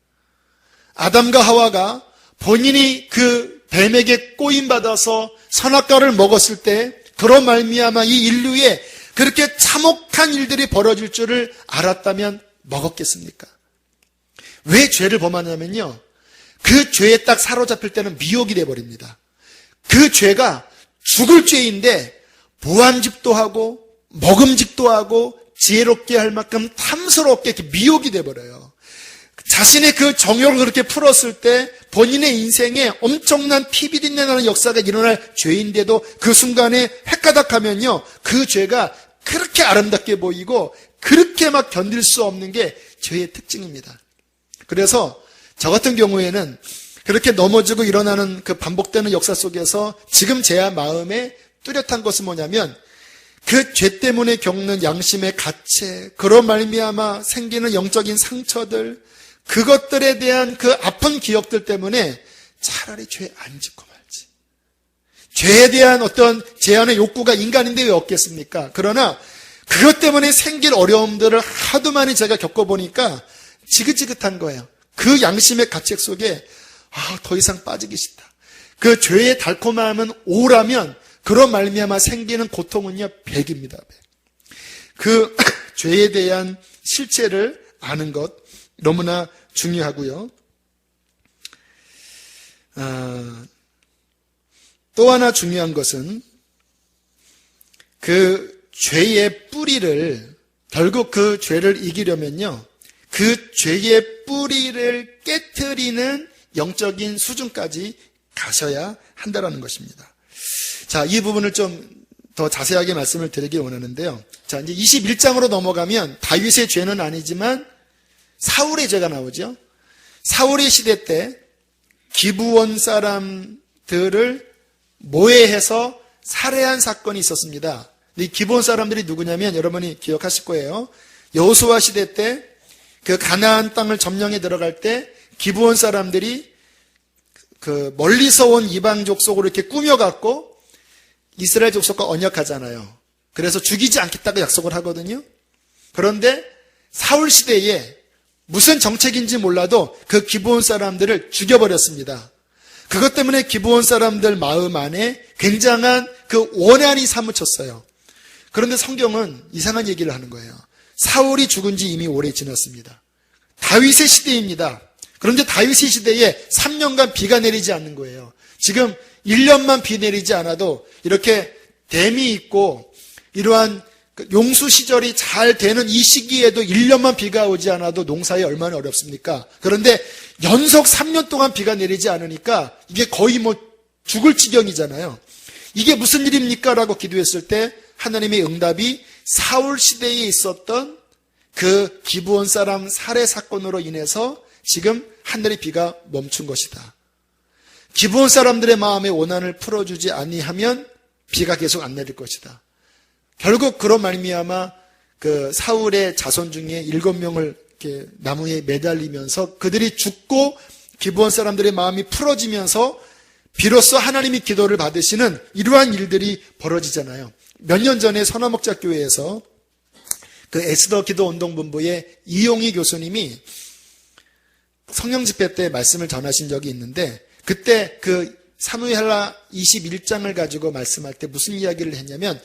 아담과 하와가 본인이 그 뱀에게 꼬임받아서 선악과를 먹었을 때 그로 말미암아 이 인류에 그렇게 참혹한 일들이 벌어질 줄을 알았다면 먹었겠습니까? 왜 죄를 범하냐면요, 그 죄에 딱 사로잡힐 때는 미혹이 돼버립니다. 그 죄가 죽을 죄인데 보암직도 하고 먹음직도 하고 지혜롭게 할 만큼 탐스럽게 이렇게 미혹이 돼버려요. 자신의 그 정욕을 그렇게 풀었을 때 본인의 인생에 엄청난 피비린내 나는 역사가 일어날 죄인데도 그 순간에 획가닥하면요, 그 죄가 그렇게 아름답게 보이고 그렇게 막 견딜 수 없는 게 죄의 특징입니다. 그래서 저 같은 경우에는 그렇게 넘어지고 일어나는 그 반복되는 역사 속에서 지금 제 마음에 뚜렷한 것은 뭐냐면 그 죄 때문에 겪는 양심의 가책, 그로 말미암아 생기는 영적인 상처들, 그것들에 대한 그 아픈 기억들 때문에 차라리 죄 안 짓고 말지. 죄에 대한 어떤 제한의 욕구가 인간인데 왜 없겠습니까? 그러나 그것 때문에 생길 어려움들을 하도 많이 제가 겪어보니까 지긋지긋한 거예요. 그 양심의 가책 속에 더 이상 빠지기 싫다. 그 죄의 달콤함은 오라면 그런 말미암아 생기는 고통은요 100입니다. 100. 그 죄에 대한 실체를 아는 것 너무나 중요하고요. 또 하나 중요한 것은 그 죄의 뿌리를, 결국 그 죄를 이기려면요, 그 죄의 뿌리를 깨트리는 영적인 수준까지 가셔야 한다는 것입니다. 자, 이 부분을 좀 더 자세하게 말씀을 드리기 원하는데요. 자, 이제 21장으로 넘어가면 다윗의 죄는 아니지만 사울의 죄가 나오죠. 사울의 시대 때 기브온 사람들을 모해해서 살해한 사건이 있었습니다. 이 기브온 사람들이 누구냐면 여러분이 기억하실 거예요. 여호수아 시대 때 그 가나안 땅을 점령해 들어갈 때 기브온 사람들이 그 멀리서 온 이방 족속으로 이렇게 꾸며갖고 이스라엘 족속과 언약하잖아요. 그래서 죽이지 않겠다고 약속을 하거든요. 그런데 사울 시대에 무슨 정책인지 몰라도 그 기브온 사람들을 죽여버렸습니다. 그것 때문에 기브온 사람들 마음 안에 굉장한 그 원한이 사무쳤어요. 그런데 성경은 이상한 얘기를 하는 거예요. 사울이 죽은 지 이미 오래 지났습니다. 다윗의 시대입니다. 그런데 다윗의 시대에 3년간 비가 내리지 않는 거예요. 지금 1년만 비 내리지 않아도 이렇게 댐이 있고 이러한 용수 시절이 잘 되는 이 시기에도 1년만 비가 오지 않아도 농사에 얼마나 어렵습니까? 그런데 연속 3년 동안 비가 내리지 않으니까 이게 거의 뭐 죽을 지경이잖아요. 이게 무슨 일입니까? 라고 기도했을 때 하나님의 응답이 사울 시대에 있었던 그 기브온 사람 살해 사건으로 인해서 지금 하늘의 비가 멈춘 것이다. 기브온 사람들의 마음의 원한을 풀어주지 아니하면 비가 계속 안 내릴 것이다. 결국 그런 말미암아 그 사울의 자손 중에 7명을 이렇게 나무에 매달리면서 그들이 죽고 기브온 사람들의 마음이 풀어지면서 비로소 하나님이 기도를 받으시는 이러한 일들이 벌어지잖아요. 몇 년 전에 선화목자교회에서 그 에스더 기도운동본부의 이용희 교수님이 성령 집회 때 말씀을 전하신 적이 있는데 그때 그 사무엘하 21장을 가지고 말씀할 때 무슨 이야기를 했냐면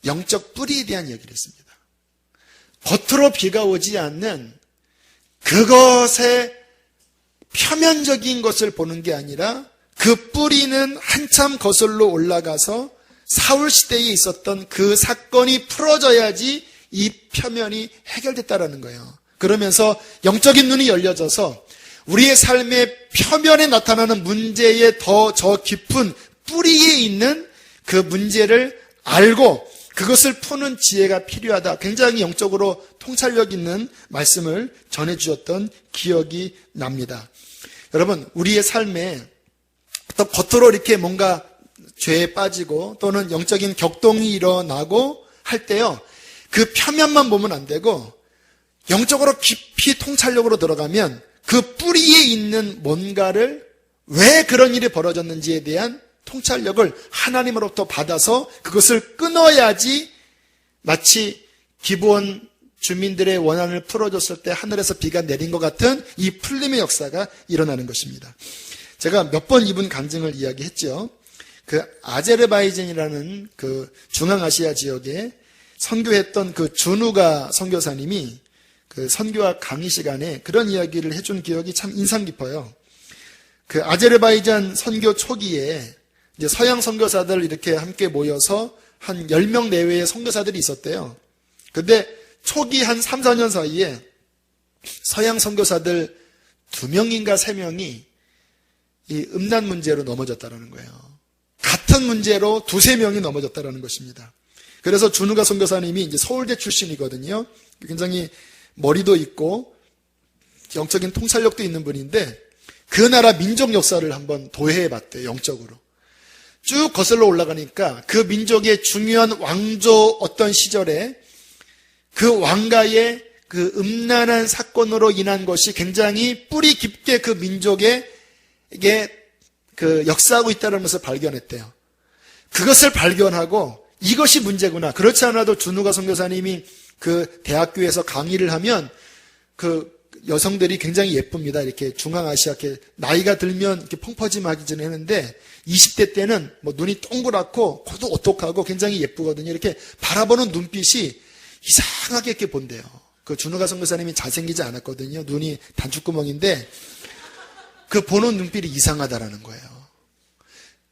영적 뿌리에 대한 이야기를 했습니다. 겉으로 비가 오지 않는 그것의 표면적인 것을 보는 게 아니라 그 뿌리는 한참 거슬러 올라가서 사울 시대에 있었던 그 사건이 풀어져야지 이 표면이 해결됐다라는 거예요. 그러면서 영적인 눈이 열려져서 우리의 삶의 표면에 나타나는 문제의 저 깊은 뿌리에 있는 그 문제를 알고 그것을 푸는 지혜가 필요하다. 굉장히 영적으로 통찰력 있는 말씀을 전해주셨던 기억이 납니다. 여러분, 우리의 삶에 또 겉으로 이렇게 뭔가 죄에 빠지고 또는 영적인 격동이 일어나고 할 때요, 그 표면만 보면 안 되고 영적으로 깊이 통찰력으로 들어가면 그 뿌리에 있는 뭔가를 왜 그런 일이 벌어졌는지에 대한 통찰력을 하나님으로부터 받아서 그것을 끊어야지 마치 기브온 주민들의 원한을 풀어줬을 때 하늘에서 비가 내린 것 같은 이 풀림의 역사가 일어나는 것입니다. 제가 몇 번 이분 간증을 이야기했죠. 그 아제르바이잔이라는 그 중앙아시아 지역에 선교했던 그 준우가 선교사님이 그 선교와 강의 시간에 그런 이야기를 해준 기억이 참 인상 깊어요. 그 아제르바이잔 선교 초기에 이제 서양 선교사들 이렇게 함께 모여서 한 10명 내외의 선교사들이 있었대요. 근데 초기 한 3, 4년 사이에 서양 선교사들 2명인가 3명이 이 음란 문제로 넘어졌다는 거예요. 같은 문제로 2, 3명이 넘어졌다는 것입니다. 그래서 준우가 선교사님이 이제 서울대 출신이거든요. 굉장히 머리도 있고 영적인 통찰력도 있는 분인데 그 나라 민족 역사를 한번 도회해 봤대요. 영적으로. 쭉 거슬러 올라가니까 그 민족의 중요한 왕조 어떤 시절에 그 왕가의 그 음란한 사건으로 인한 것이 굉장히 뿌리 깊게 그 민족에게 그 역사하고 있다는 것을 발견했대요. 그것을 발견하고 이것이 문제구나. 그렇지 않아도 준우가 선교사님이 그 대학교에서 강의를 하면 그 여성들이 굉장히 예쁩니다. 이렇게 중앙아시아, 이렇게 나이가 들면 이렇게 펑퍼짐하기 전에 했는데 20대 때는 뭐 눈이 동그랗고 코도 오똑하고 굉장히 예쁘거든요. 이렇게 바라보는 눈빛이 이상하게 이렇게 본대요. 그 준우가 선교사님이 잘생기지 않았거든요. 눈이 단추구멍인데 그 보는 눈빛이 이상하다라는 거예요.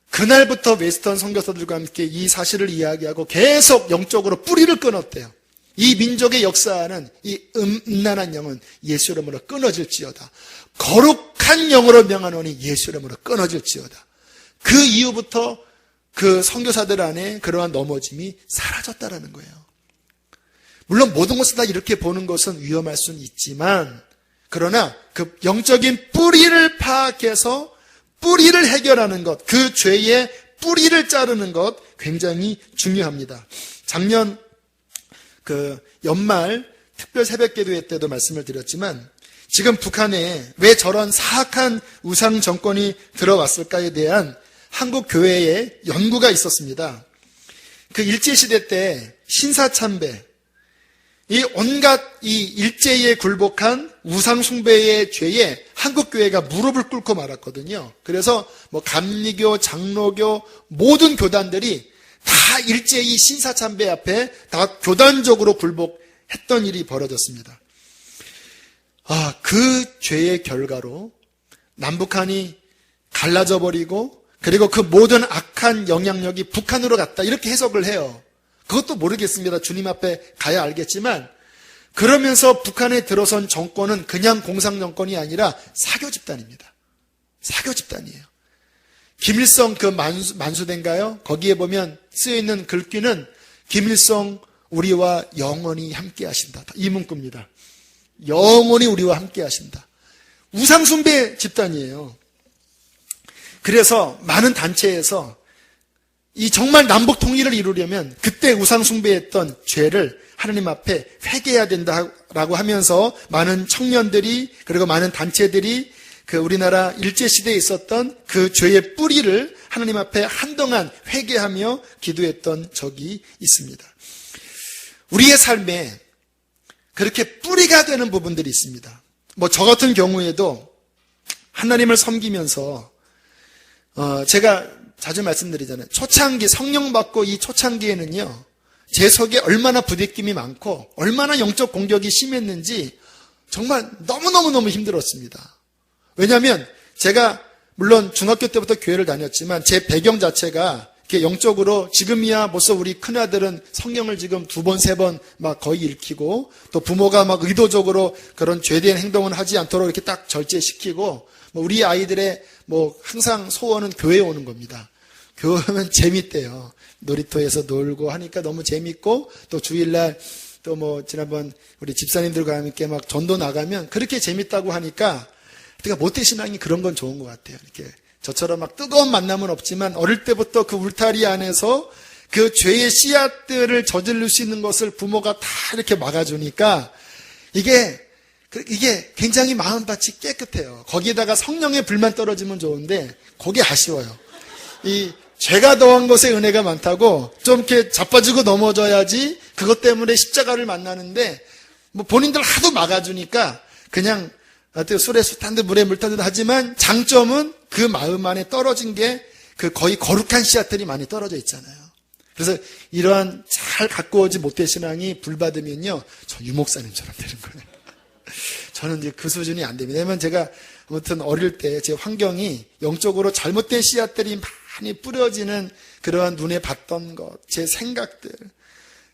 그날부터 웨스턴 선교사들과 함께 이 사실을 이야기하고 계속 영적으로 뿌리를 끊었대요. 이 민족의 역사는 이 음란한 영은 예수 이름으로 끊어질지어다. 거룩한 영으로 명하노니 예수 이름으로 끊어질지어다. 그 이후부터 그 선교사들 안에 그러한 넘어짐이 사라졌다라는 거예요. 물론 모든 것을 다 이렇게 보는 것은 위험할 수는 있지만 그러나 그 영적인 뿌리를 파악해서 뿌리를 해결하는 것, 그 죄의 뿌리를 자르는 것 굉장히 중요합니다. 작년 그 연말 특별 새벽기도회 때도 말씀을 드렸지만 지금 북한에 왜 저런 사악한 우상 정권이 들어왔을까에 대한 한국 교회의 연구가 있었습니다. 그 일제시대 때 신사참배, 이 온갖 이 일제에 굴복한 우상숭배의 죄에 한국교회가 무릎을 꿇고 말았거든요. 그래서 뭐 감리교, 장로교 모든 교단들이 다 일제히 신사참배 앞에 다 교단적으로 굴복했던 일이 벌어졌습니다. 그 죄의 결과로 남북한이 갈라져 버리고 그리고 그 모든 악한 영향력이 북한으로 갔다 이렇게 해석을 해요. 그것도 모르겠습니다. 주님 앞에 가야 알겠지만 그러면서 북한에 들어선 정권은 그냥 공산 정권이 아니라 사교 집단입니다. 사교 집단이에요. 김일성 그 만수대인가요? 거기에 보면 쓰여있는 글귀는 김일성 우리와 영원히 함께 하신다. 이 문구입니다. 영원히 우리와 함께 하신다. 우상숭배 집단이에요. 그래서 많은 단체에서 이 정말 남북 통일을 이루려면 그때 우상숭배했던 죄를 하나님 앞에 회개해야 된다라고 하면서 많은 청년들이 그리고 많은 단체들이 그 우리나라 일제시대에 있었던 그 죄의 뿌리를 하나님 앞에 한동안 회개하며 기도했던 적이 있습니다. 우리의 삶에 그렇게 뿌리가 되는 부분들이 있습니다. 뭐 저 같은 경우에도 하나님을 섬기면서 제가 자주 말씀드리잖아요. 초창기, 성령 받고 이 초창기에는요, 제 속에 얼마나 부대낌이 많고, 얼마나 영적 공격이 심했는지, 정말 너무너무너무 힘들었습니다. 왜냐하면, 제가, 물론 중학교 때부터 교회를 다녔지만, 제 배경 자체가, 이렇게 영적으로, 지금이야, 벌써 우리 큰아들은 성경을 지금 2번, 3번 막 거의 읽히고, 또 부모가 막 의도적으로 그런 죄된 행동은 하지 않도록 이렇게 딱 절제시키고, 우리 아이들의 항상 소원은 교회에 오는 겁니다. 교회 오면 재밌대요. 놀이터에서 놀고 하니까 너무 재밌고, 또 주일날 또 지난번 우리 집사님들과 함께 막 전도 나가면 그렇게 재밌다고 하니까, 그러니까 모태신앙이 그런 건 좋은 것 같아요. 이렇게 저처럼 막 뜨거운 만남은 없지만 어릴 때부터 그 울타리 안에서 그 죄의 씨앗들을 저지를 수 있는 것을 부모가 다 이렇게 막아주니까 이게 굉장히 마음밭이 깨끗해요. 거기에다가 성령의 불만 떨어지면 좋은데 거기 아쉬워요. 이 죄가 더한 것에 은혜가 많다고 좀 이렇게 자빠지고 넘어져야지 그것 때문에 십자가를 만나는데 본인들 하도 막아주니까 그냥 술에 술 탄 듯 물에 물 탄 듯 하지만 장점은 그 마음 안에 떨어진 게 그 거의 거룩한 씨앗들이 많이 떨어져 있잖아요. 그래서 이러한 잘 가꾸어지 못된 신앙이 불받으면요, 저 유목사님처럼 되는 거예요. 저는 이제 그 수준이 안 됩니다. 왜냐면 제가 아무튼 어릴 때 제 환경이 영적으로 잘못된 씨앗들이 많이 뿌려지는 그러한 눈에 봤던 것, 제 생각들,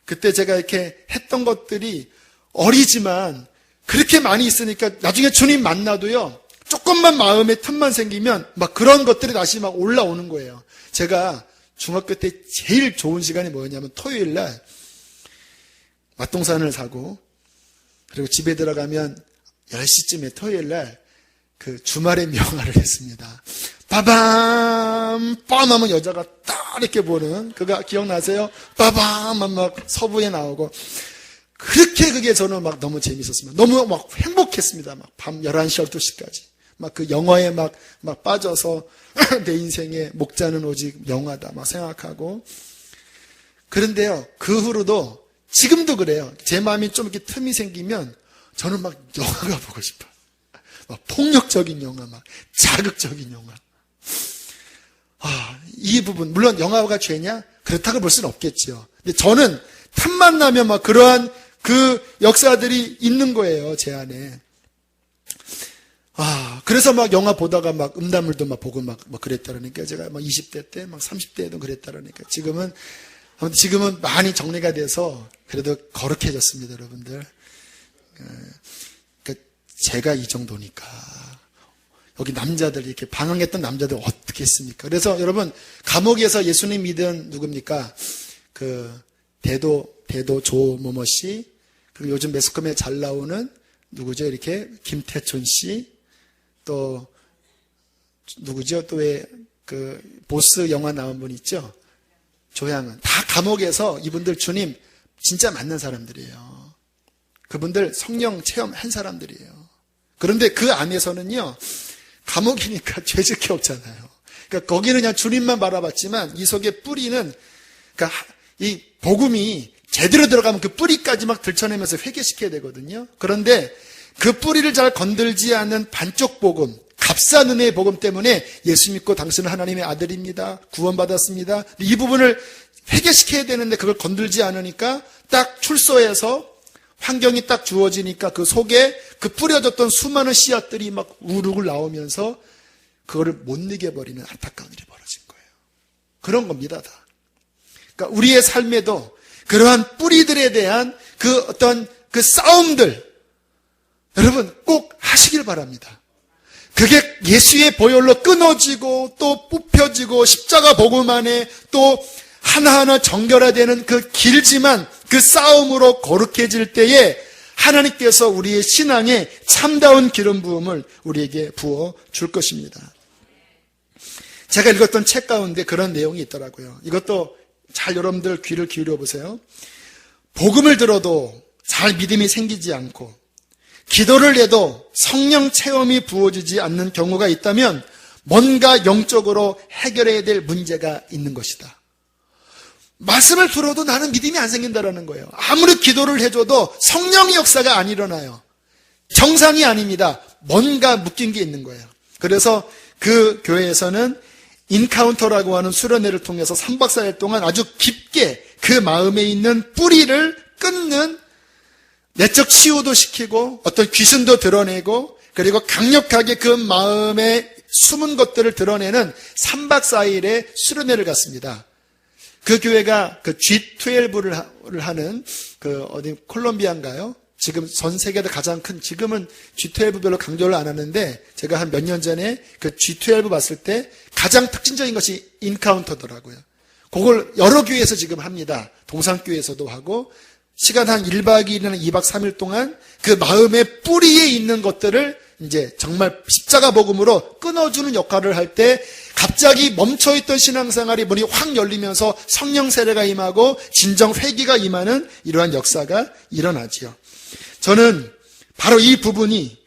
그때 제가 이렇게 했던 것들이 어리지만 그렇게 많이 있으니까 나중에 주님 만나도요, 조금만 마음에 틈만 생기면 막 그런 것들이 다시 막 올라오는 거예요. 제가 중학교 때 제일 좋은 시간이 뭐였냐면 토요일 날 맛동산을 사고, 그리고 집에 들어가면 10시쯤에 토요일 날 그 주말의 명화를 했습니다. 빠밤! 빰 하면 여자가 딱 이렇게 보는, 그거 기억나세요? 빠밤! 하면 막 서부에 나오고. 그렇게 그게 저는 막 너무 재밌었습니다. 너무 막 행복했습니다. 막 밤 11시, 12시까지. 막 그 영화에 막 빠져서 내 인생의 목자는 오직 영화다 막 생각하고. 그런데요, 그 후로도 지금도 그래요. 제 마음이 좀 이렇게 틈이 생기면 저는 막 영화가 보고 싶어요. 막 폭력적인 영화, 막 자극적인 영화. 이 부분, 물론 영화가 죄냐? 그렇다고 볼 수는 없겠죠. 근데 저는 틈만 나면 막 그러한 그 역사들이 있는 거예요, 제 안에. 그래서 막 영화 보다가 막 음란물도 막 보고 막 그랬다라니까. 제가 막 20대 때, 막 30대에도 그랬다라니까. 지금은 많이 정리가 돼서 그래도 거룩해졌습니다, 여러분들. 그러니까 제가 이 정도니까. 여기 남자들, 이렇게 방황했던 남자들 어떻게 했습니까? 그래서 여러분, 감옥에서 예수님 믿은 누굽니까? 대도 조모모 씨, 그리고 요즘 매스컴에 잘 나오는 누구죠? 이렇게 김태촌 씨, 또 누구죠? 또 왜 보스 영화 나온 분 있죠? 조양은. 다 감옥에서 이분들 주님 진짜 만난 사람들이에요. 그분들 성령 체험한 사람들이에요. 그런데 그 안에서는요, 감옥이니까 죄질 게 없잖아요. 그러니까 거기는 그냥 주님만 바라봤지만 이 속에 뿌리는, 그러니까 이 복음이 제대로 들어가면 그 뿌리까지 막 들춰내면서 회개시켜야 되거든요. 그런데 그 뿌리를 잘 건들지 않는 반쪽 복음, 값싼 은혜의 복음 때문에 예수 믿고 당신은 하나님의 아들입니다, 구원받았습니다, 이 부분을 회개시켜야 되는데 그걸 건들지 않으니까 딱 출소해서 환경이 딱 주어지니까 그 속에 그 뿌려졌던 수많은 씨앗들이 막 우르르 나오면서 그거를 못 이겨버리는 안타까운 일이 벌어진 거예요. 그런 겁니다, 다. 그러니까 우리의 삶에도 그러한 뿌리들에 대한 그 어떤 그 싸움들, 여러분 꼭 하시길 바랍니다. 그게 예수의 보혈로 끊어지고 또 뽑혀지고 십자가 복음 안에 또 하나하나 정결화되는 그 길지만 그 싸움으로 거룩해질 때에 하나님께서 우리의 신앙에 참다운 기름 부음을 우리에게 부어 줄 것입니다. 제가 읽었던 책 가운데 그런 내용이 있더라고요. 이것도 잘 여러분들 귀를 기울여 보세요. 복음을 들어도 잘 믿음이 생기지 않고 기도를 해도 성령 체험이 부어지지 않는 경우가 있다면 뭔가 영적으로 해결해야 될 문제가 있는 것이다. 말씀을 들어도 나는 믿음이 안 생긴다라는 거예요. 아무리 기도를 해줘도 성령의 역사가 안 일어나요. 정상이 아닙니다. 뭔가 묶인 게 있는 거예요. 그래서 그 교회에서는 인카운터라고 하는 수련회를 통해서 3박 4일 동안 아주 깊게 그 마음에 있는 뿌리를 끊는 내적 치유도 시키고 어떤 귀신도 드러내고 그리고 강력하게 그 마음에 숨은 것들을 드러내는 3박 4일의 수련회를 갔습니다. 그 교회가 그 G12를 하는 그 어디 콜롬비아인가요? 지금 전 세계에서 가장 큰, 지금은 G12 별로 강조를 안 하는데 제가 한 몇 년 전에 그 G12 봤을 때 가장 특징적인 것이 인카운터더라고요. 그걸 여러 교회에서 지금 합니다. 동산교회에서도 하고 시간 한 1박 2일이나 2박 3일 동안 그 마음의 뿌리에 있는 것들을 이제 정말 십자가 복음으로 끊어주는 역할을 할 때 갑자기 멈춰있던 신앙생활이 문이 확 열리면서 성령 세례가 임하고 진정 회개가 임하는 이러한 역사가 일어나지요. 저는 바로 이 부분이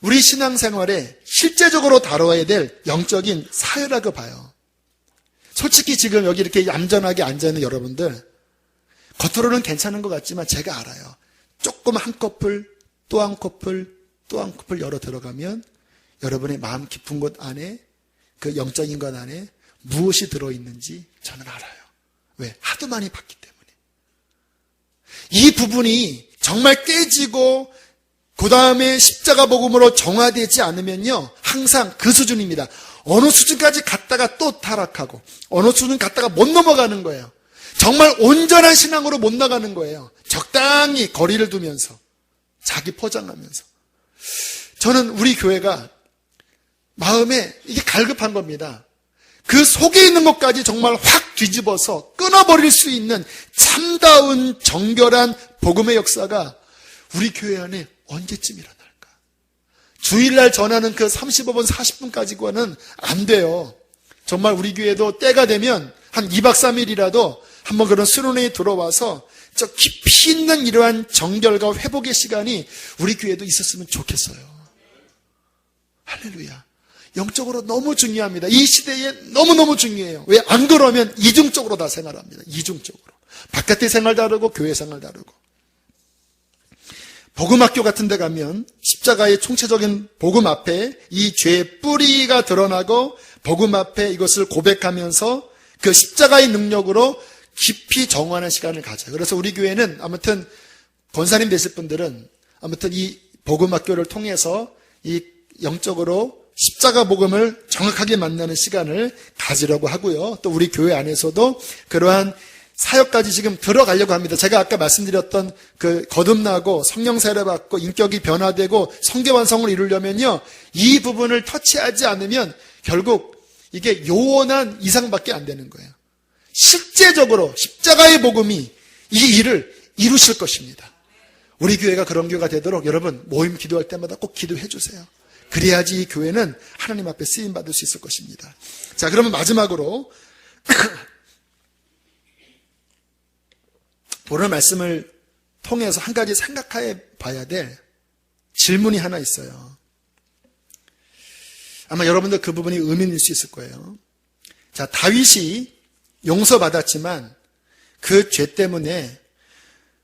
우리 신앙생활에 실제적으로 다뤄야 될 영적인 사회라고 봐요. 솔직히 지금 여기 이렇게 얌전하게 앉아있는 여러분들 겉으로는 괜찮은 것 같지만 제가 알아요. 조금 한 커플 또 한 커플 또 한 커플 열어 들어가면 여러분의 마음 깊은 곳 안에 그 영적인 것 안에 무엇이 들어있는지 저는 알아요. 왜? 하도 많이 봤기 때문에. 이 부분이 정말 깨지고 그 다음에 십자가 복음으로 정화되지 않으면요 항상 그 수준입니다. 어느 수준까지 갔다가 또 타락하고 어느 수준 갔다가 못 넘어가는 거예요. 정말 온전한 신앙으로 못 나가는 거예요. 적당히 거리를 두면서 자기 포장하면서. 저는 우리 교회가 마음에 이게 갈급한 겁니다. 그 속에 있는 것까지 정말 확 뒤집어서 끊어버릴 수 있는 참다운 정결한 복음의 역사가 우리 교회 안에 언제쯤 일어날까? 주일날 전하는 그 35분 40분까지와는 안 돼요. 정말 우리 교회도 때가 되면 한 2박 3일이라도 한번 그런 수련회에 들어와서 저 깊이 있는 이러한 정결과 회복의 시간이 우리 교회도 있었으면 좋겠어요. 할렐루야. 영적으로 너무 중요합니다. 이 시대에 너무너무 중요해요. 왜? 안 그러면 이중적으로 다 생활합니다. 이중적으로. 바깥의 생활 다르고 교회 생활 다르고. 복음학교 같은 데 가면 십자가의 총체적인 복음 앞에 이 죄의 뿌리가 드러나고 복음 앞에 이것을 고백하면서 그 십자가의 능력으로 깊이 정화하는 시간을 가져요. 그래서 우리 교회는 아무튼 권사님 되실 분들은 아무튼 이 복음학교를 통해서 이 영적으로 십자가 복음을 정확하게 만나는 시간을 가지려고 하고요. 또 우리 교회 안에서도 그러한 사역까지 지금 들어가려고 합니다. 제가 아까 말씀드렸던 그 거듭나고 성령 세례 받고 인격이 변화되고 성교 완성을 이루려면요. 이 부분을 터치하지 않으면 결국 이게 요원한 이상밖에 안 되는 거예요. 실제적으로 십자가의 복음이 이 일을 이루실 것입니다. 우리 교회가 그런 교회가 되도록 여러분 모임 기도할 때마다 꼭 기도해 주세요. 그래야지 이 교회는 하나님 앞에 쓰임 받을 수 있을 것입니다. 자, 그러면 마지막으로 오늘 말씀을 통해서 한 가지 생각해 봐야 될 질문이 하나 있어요. 아마 여러분들 그 부분이 의미일 수 있을 거예요. 자, 다윗이 용서받았지만 그 죄 때문에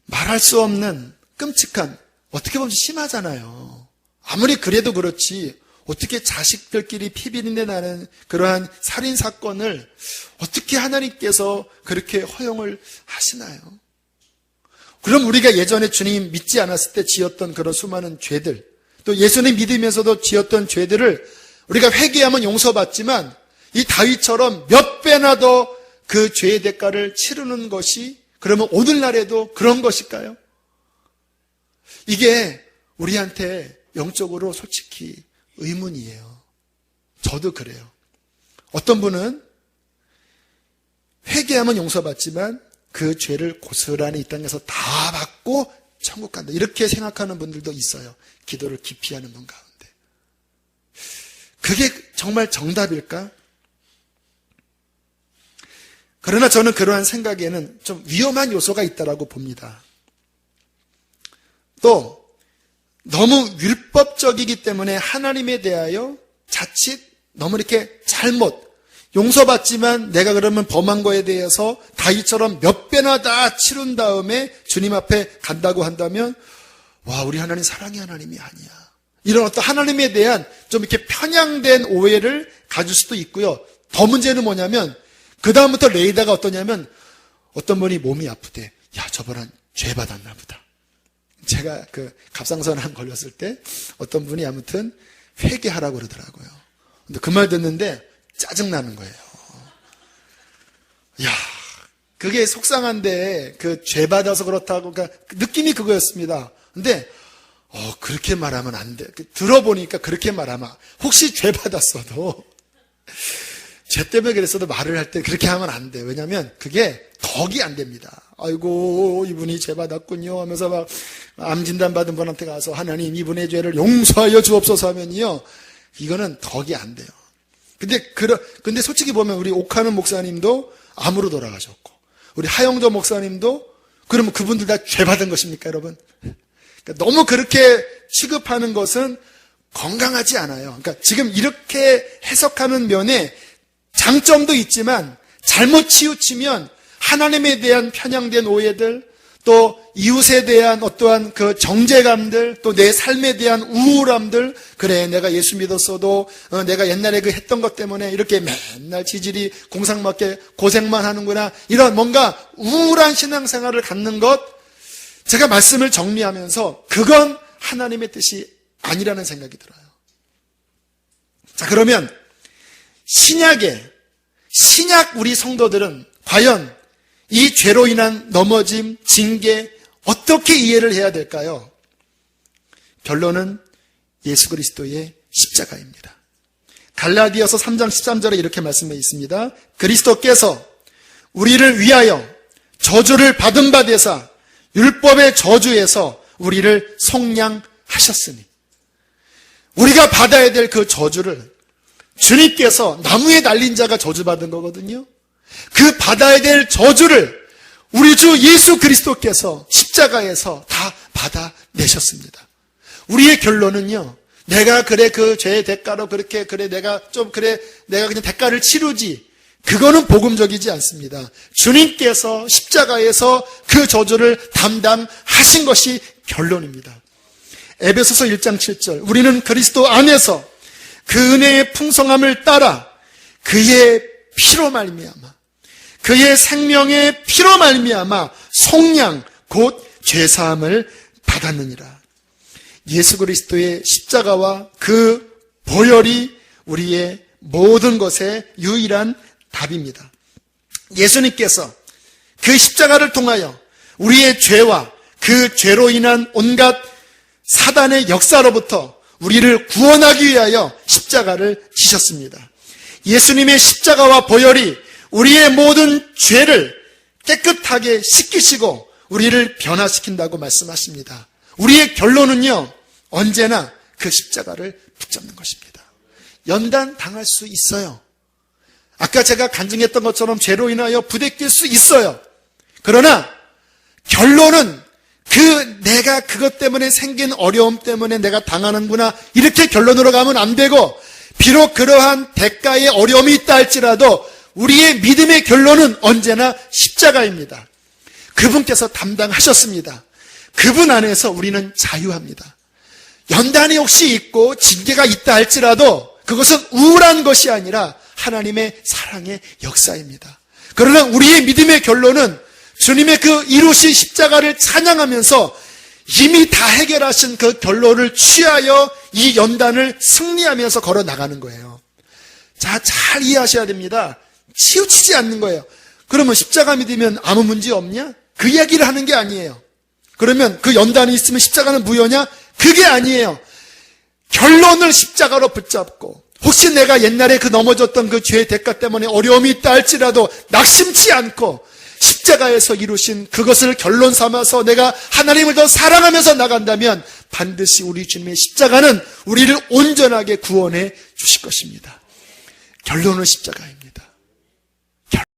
말할 수 없는 끔찍한, 어떻게 보면 심하잖아요. 아무리 그래도 그렇지 어떻게 자식들끼리 피비린내 나는 그러한 살인사건을 어떻게 하나님께서 그렇게 허용을 하시나요? 그럼 우리가 예전에 주님 믿지 않았을 때 지었던 그런 수많은 죄들, 또 예수님 믿으면서도 지었던 죄들을 우리가 회개하면 용서받지만 이 다윗처럼 몇 배나 더 그 죄의 대가를 치르는 것이 그러면 오늘날에도 그런 것일까요? 이게 우리한테 영적으로 솔직히 의문이에요. 저도 그래요. 어떤 분은 회개하면 용서받지만 그 죄를 고스란히 이 땅에서 다 받고 천국 간다. 이렇게 생각하는 분들도 있어요. 기도를 깊이 하는 분 가운데. 그게 정말 정답일까? 그러나 저는 그러한 생각에는 좀 위험한 요소가 있다고 봅니다. 또 너무 율법적이기 때문에 하나님에 대하여 자칫 너무 이렇게 잘못 용서받지만 내가 그러면 범한 거에 대해서 다윗처럼 몇 배나 다 치른 다음에 주님 앞에 간다고 한다면 와, 우리 하나님 사랑의 하나님이 아니야. 이런 어떤 하나님에 대한 좀 이렇게 편향된 오해를 가질 수도 있고요. 더 문제는 뭐냐면 그 다음부터 레이다가 어떠냐면 어떤 분이 몸이 아프대. 야, 저번엔 죄 받았나 보다. 제가 그 갑상선암 걸렸을 때 어떤 분이 아무튼 회개하라고 그러더라고요. 근데 그 말 듣는데 짜증나는 거예요. 야, 그게 속상한데 그 죄 받아서 그렇다고, 그러니까 느낌이 그거였습니다. 근데 그렇게 말하면 안 돼. 들어보니까 그렇게 말하면 혹시 죄 받았어도 죄 때문에 그랬어도 말을 할 때 그렇게 하면 안 돼. 왜냐하면 그게 덕이 안 됩니다. 아이고 이분이 죄 받았군요 하면서 막 암 진단 받은 분한테 가서 하나님 이분의 죄를 용서하여 주옵소서 하면요, 이거는 덕이 안 돼요. 근데 솔직히 보면 우리 옥하는 목사님도 암으로 돌아가셨고 우리 하영조 목사님도, 그러면 그분들 다 죄 받은 것입니까, 여러분? 그러니까 너무 그렇게 취급하는 것은 건강하지 않아요. 그러니까 지금 이렇게 해석하는 면에 장점도 있지만 잘못 치우치면 하나님에 대한 편향된 오해들, 또 이웃에 대한 어떠한 그 정죄감들, 또 내 삶에 대한 우울함들, 그래 내가 예수 믿었어도 내가 옛날에 그 했던 것 때문에 이렇게 맨날 지질이 공상맞게 고생만 하는구나, 이런 뭔가 우울한 신앙생활을 갖는 것, 제가 말씀을 정리하면서 그건 하나님의 뜻이 아니라는 생각이 들어요. 자, 그러면 신약 우리 성도들은 과연 이 죄로 인한 넘어짐, 징계 어떻게 이해를 해야 될까요? 결론은 예수 그리스도의 십자가입니다. 갈라디아서 3장 13절에 이렇게 말씀해 있습니다. 그리스도께서 우리를 위하여 저주를 받은 바 되사 율법의 저주에서 우리를 속량하셨으니, 우리가 받아야 될 그 저주를 주님께서 나무에 달린 자가 저주받은 거거든요. 그 받아야 될 저주를 우리 주 예수 그리스도께서 십자가에서 다 받아내셨습니다. 우리의 결론은요, 내가 그래 그 죄의 대가로 그렇게 내가 그냥 대가를 치르지, 그거는 복음적이지 않습니다. 주님께서 십자가에서 그 저주를 담당하신 것이 결론입니다. 에베소서 1장 7절, 우리는 그리스도 안에서 그 은혜의 풍성함을 따라 그의 피로 말미암아, 그의 생명의 피로 말미암아 속량 곧 죄사함을 받았느니라. 예수 그리스도의 십자가와 그 보혈이 우리의 모든 것의 유일한 답입니다. 예수님께서 그 십자가를 통하여 우리의 죄와 그 죄로 인한 온갖 사단의 역사로부터 우리를 구원하기 위하여 십자가를 지셨습니다. 예수님의 십자가와 보혈이 우리의 모든 죄를 깨끗하게 씻기시고 우리를 변화시킨다고 말씀하십니다. 우리의 결론은요, 언제나 그 십자가를 붙잡는 것입니다. 연단 당할 수 있어요. 아까 제가 간증했던 것처럼 죄로 인하여 부대낄 수 있어요. 그러나 결론은 내가 그것 때문에 생긴 어려움 때문에 내가 당하는구나, 이렇게 결론으로 가면 안 되고, 비록 그러한 대가의 어려움이 있다 할지라도 우리의 믿음의 결론은 언제나 십자가입니다. 그분께서 담당하셨습니다. 그분 안에서 우리는 자유합니다. 연단이 혹시 있고 징계가 있다 할지라도 그것은 우울한 것이 아니라 하나님의 사랑의 역사입니다. 그러나 우리의 믿음의 결론은 주님의 그 이루신 십자가를 찬양하면서 이미 다 해결하신 그 결론을 취하여 이 연단을 승리하면서 걸어 나가는 거예요. 자, 잘 이해하셔야 됩니다. 치우치지 않는 거예요. 그러면 십자가 믿으면 아무 문제 없냐? 그 이야기를 하는 게 아니에요. 그러면 그 연단이 있으면 십자가는 무효냐? 그게 아니에요. 결론을 십자가로 붙잡고, 혹시 내가 옛날에 그 넘어졌던 그 죄의 대가 때문에 어려움이 있다 할지라도 낙심치 않고 십자가에서 이루신 그것을 결론 삼아서 내가 하나님을 더 사랑하면서 나간다면 반드시 우리 주님의 십자가는 우리를 온전하게 구원해 주실 것입니다. 결론은 십자가입니다.